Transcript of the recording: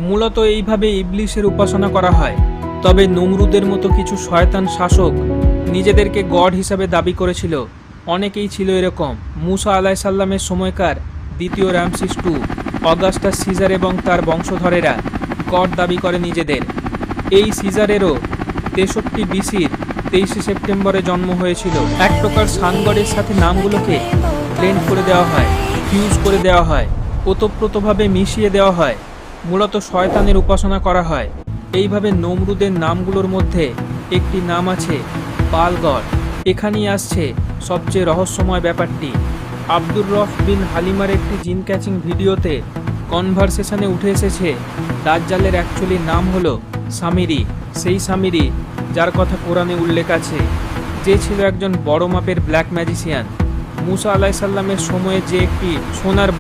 মূলত এইভাবে ইবলিসের উপাসনা করা হয়। তবে নমরুদের মতো কিছু শয়তান শাসক নিজেদেরকে গড হিসাবে দাবি করেছিল। অনেকেই ছিল এরকম। মুসা আলাইসাল্লামের সময়কার দ্বিতীয় রামসিস II, অগাস্টাস সিজার এবং তার বংশধরেরা গড দাবি করে নিজেদের। এই সিজারেরও 63 BC-র 23 সেপ্টেম্বরে জন্ম হয়েছিল। এক প্রকার সানগডের সাথে নামগুলোকে ব্লেন্ড করে দেওয়া হয়, ফিউজ করে দেওয়া হয়, ওতপ্রোতভাবে মিশিয়ে দেওয়া হয়। মূলত শয়তানের উপাসনা করা হয়। এইভাবে নমরুদের নামগুলোর মধ্যে একটি নাম আছে বাল গড। এখানেই আসছে সবচেয়ে রহস্যময় ব্যাপারটি। আব্দুর রফ বিন হালিমার একটি জিন ক্যাচিং ভিডিওতে কনভারসেশনে উঠে এসেছে দাজ্জালের অ্যাকচুয়ালি নাম হলো সামিরি। সেই সামিরি যার কথা কোরআনে উল্লেখ আছে, যে ছিল একজন বড় মাপের ব্ল্যাক ম্যাজিশিয়ান। মুসা আলাইসাল্লামের সময়ে যে একটি সোনার